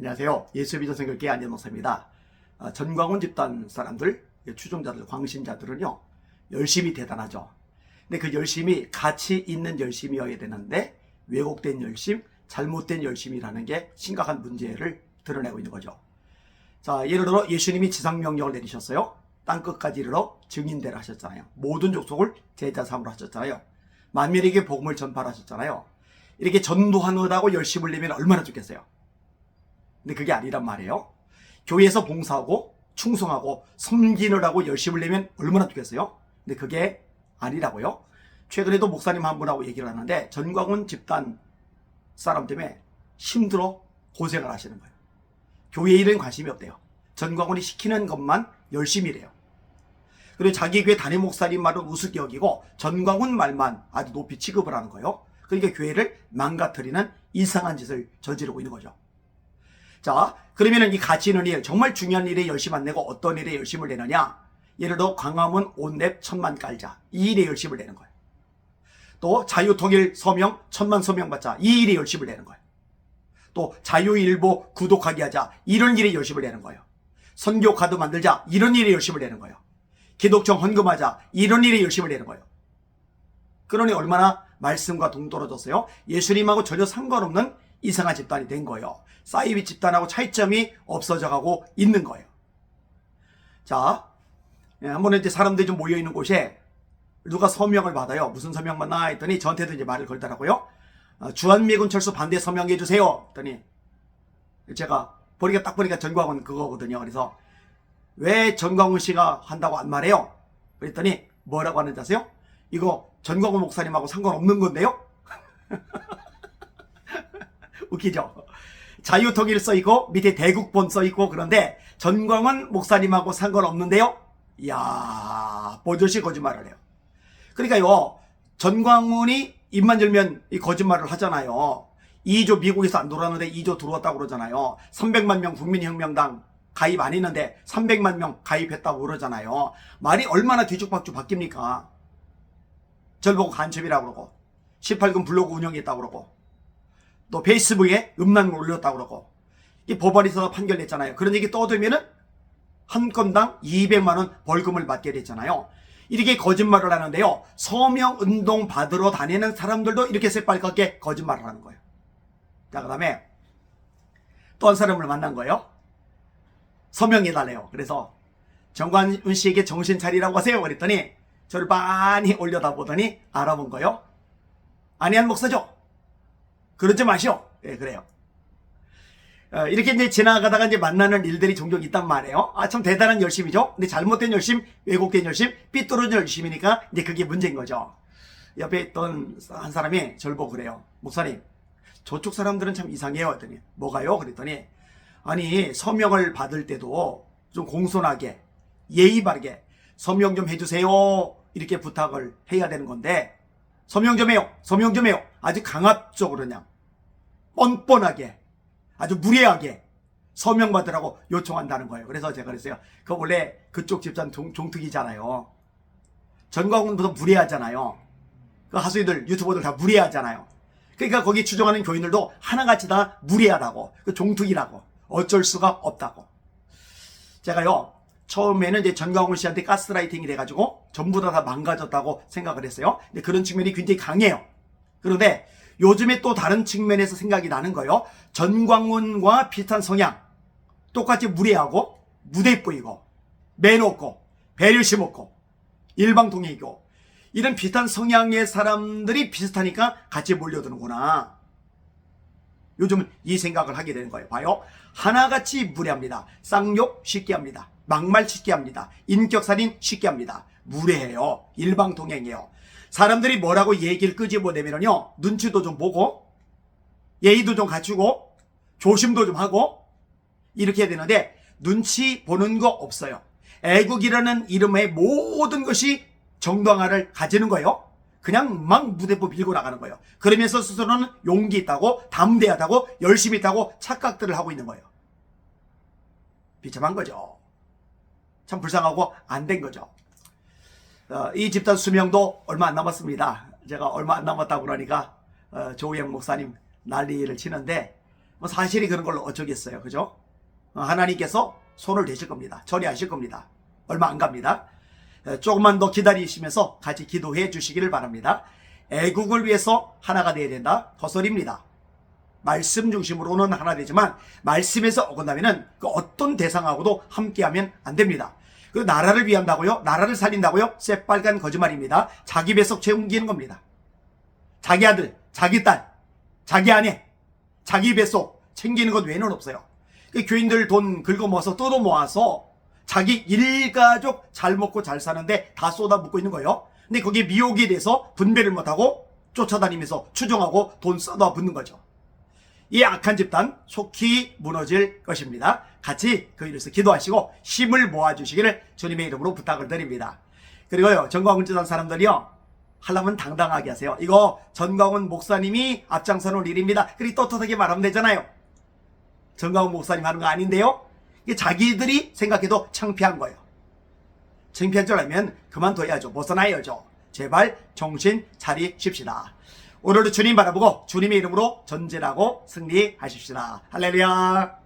안녕하세요. 예수비전 선교회 안전 목사입니다. 전광훈 집단 사람들, 추종자들, 광신자들은요, 열심히 대단하죠. 근데 그 열심이 가치 있는 열심이어야 되는데 왜곡된 열심, 잘못된 열심이라는 게 심각한 문제를 드러내고 있는 거죠. 자, 예를 들어 예수님이 지상명령을 내리셨어요. 땅끝까지 이르러 증인되라 하셨잖아요. 모든 족속을 제자 삼으라 하셨잖아요. 만민에게 복음을 전파하셨잖아요. 이렇게 전도하느라고 열심을 내면 얼마나 좋겠어요. 근데 그게 아니란 말이에요. 교회에서 봉사하고 충성하고 섬기느라고 열심을 내면 얼마나 좋겠어요. 근데 그게 아니라고요. 최근에도 목사님 한 분하고 얘기를 하는데 전광훈 집단 사람 때문에 힘들어 고생을 하시는 거예요. 교회 일은 관심이 없대요. 전광훈이 시키는 것만 열심히 해요. 그리고 자기 교회 담임 목사님 말은 우습게 여기고 전광훈 말만 아주 높이 취급을 하는 거예요. 그러니까 교회를 망가뜨리는 이상한 짓을 저지르고 있는 거죠. 자, 그러면은 이 가치 있는 일, 정말 중요한 일에 열심 안 내고 어떤 일에 열심을 내느냐? 예를 들어 광화문 온랩 1000만 깔자. 이 일에 열심을 내는 거예요. 또 자유통일 서명 1000만 서명 받자. 이 일에 열심을 내는 거예요. 또 자유일보 구독하게 하자. 이런 일에 열심을 내는 거예요. 선교 카드 만들자. 이런 일에 열심을 내는 거예요. 기독청 헌금하자. 이런 일에 열심을 내는 거예요. 그러니 얼마나 말씀과 동떨어졌어요? 예수님하고 전혀 상관없는 이상한 집단이 된 거예요. 사이비 집단하고 차이점이 없어져가고 있는 거예요. 자, 한번 이제 사람들이 좀 모여있는 곳에 누가 서명을 받아요. 무슨 서명 받나 했더니 저한테도 이제 말을 걸더라고요. 주한미군 철수 반대 서명해 주세요. 했더니 제가 딱 보니까 전광훈 그거거든요. 그래서 왜 전광훈 씨가 한다고 안 말해요? 그랬더니 뭐라고 하는지 아세요? 이거 전광훈 목사님하고 상관없는 건데요? 웃기죠? 자유통일 써있고 밑에 대국본 써있고 그런데 전광훈 목사님하고 상관없는데요? 이야, 버젓이 거짓말을 해요. 그러니까요, 전광훈이 입만 열면 이 거짓말을 하잖아요. 2조 미국에서 안 들어왔는데 2조 들어왔다고 그러잖아요. 300만 명 국민혁명당 가입 안 했는데 300만 명 가입했다고 그러잖아요. 말이 얼마나 뒤죽박죽 바뀝니까? 절 보고 간첩이라고 그러고 18금 블로그 운영했다고 그러고 또 페이스북에 음란물 올렸다고 그러고 이 법원에서 판결냈잖아요. 그런 얘기 떠들면은 한 건당 200만원 벌금을 받게 됐잖아요. 이렇게 거짓말을 하는데요. 서명운동 받으러 다니는 사람들도 이렇게 새빨갛게 거짓말을 하는 거예요. 자, 그 다음에 또 한 사람을 만난 거예요. 서명해달래요. 그래서 전광훈 씨에게 정신 차리라고 하세요. 그랬더니 저를 많이 올려다보더니 알아본 거예요. 안희한 목사죠? 그러지 마시오. 예, 그래요. 이렇게 이제 지나가다가 이제 만나는 일들이 종종 있단 말이에요. 참 대단한 열심이죠. 근데 잘못된 열심, 왜곡된 열심, 삐뚤어진 열심이니까 이제 그게 문제인 거죠. 옆에 있던 한 사람이 저를 보고 그래요. 목사님, 저쪽 사람들은 참 이상해요. 했더니 뭐가요? 그랬더니 아니 서명을 받을 때도 좀 공손하게 예의 바르게 서명 좀 해주세요. 이렇게 부탁을 해야 되는 건데 서명 좀 해요. 서명 좀 해요. 아주 강압적으로 그냥 뻔뻔하게 아주 무례하게 서명 받으라고 요청한다는 거예요. 그래서 제가 그랬어요. 그 원래 그쪽 집단 종특이잖아요. 전광훈보다 무례하잖아요. 그 하수이들 유튜버들 다 무례하잖아요. 그러니까 거기 추종하는 교인들도 하나같이 다 무례하다고 그 종특이라고 어쩔 수가 없다고. 제가요 처음에는 이제 전광훈 씨한테 가스라이팅이 돼가지고 전부 다 망가졌다고 생각을 했어요. 근데 그런 측면이 굉장히 강해요. 그런데 요즘에 또 다른 측면에서 생각이 나는 거예요. 전광훈과 비슷한 성향, 똑같이 무례하고 무대 뿌이고 매너 없고 배려심 없고 일방통행이고 이런 비슷한 성향의 사람들이 비슷하니까 같이 몰려드는구나. 요즘은 이 생각을 하게 되는 거예요. 봐요. 하나같이 무례합니다. 쌍욕 쉽게 합니다. 막말 쉽게 합니다. 인격살인 쉽게 합니다. 무례해요. 일방통행이에요. 사람들이 뭐라고 얘기를 끄집어내면요. 눈치도 좀 보고 예의도 좀 갖추고 조심도 좀 하고 이렇게 해야 되는데 눈치 보는 거 없어요. 애국이라는 이름의 모든 것이 정당화를 가지는 거예요. 그냥 막 무대포 밀고 나가는 거예요. 그러면서 스스로는 용기 있다고 담대하다고 열심히 있다고 착각들을 하고 있는 거예요. 비참한 거죠. 참 불쌍하고 안 된 거죠. 이 집단 수명도 얼마 안 남았습니다. 제가 얼마 안 남았다고 그러니까 조우영 목사님 난리를 치는데 뭐 사실이 그런 걸로 어쩌겠어요. 그죠? 하나님께서 손을 대실 겁니다. 처리하실 겁니다. 얼마 안 갑니다. 조금만 더 기다리시면서 같이 기도해 주시기를 바랍니다. 애국을 위해서 하나가 되어야 된다. 거설입니다. 말씀 중심으로는 하나 되지만 말씀에서 어긋나면은 그 어떤 대상하고도 함께하면 안 됩니다. 그 나라를 위한다고요? 나라를 살린다고요? 새빨간 거짓말입니다. 자기 뱃속 채우기는 겁니다. 자기 아들, 자기 딸, 자기 아내, 자기 뱃속 챙기는 것 외에는 없어요. 교인들 돈 긁어모아서 뜯어 모아서 자기 일가족 잘 먹고 잘 사는데 다 쏟아붓고 있는 거예요. 근데 거기에 미혹이 돼서 분배를 못하고 쫓아다니면서 추종하고 돈 쏟아붓는 거죠. 이 악한 집단 속히 무너질 것입니다. 같이 그 일에서 기도하시고 힘을 모아주시기를 주님의 이름으로 부탁을 드립니다. 그리고요, 전광훈 지단 사람들이요, 하려면 당당하게 하세요. 이거 전광훈 목사님이 앞장서는 일입니다. 그리고 떳떳하게 말하면 되잖아요. 전광훈 목사님 하는 거 아닌데요. 이게 자기들이 생각해도 창피한 거예요. 창피한 줄 알면 그만둬야죠. 벗어나야죠. 제발 정신 차리십시다. 오늘도 주님 바라보고 주님의 이름으로 전진하고 승리하십시다. 할렐루야.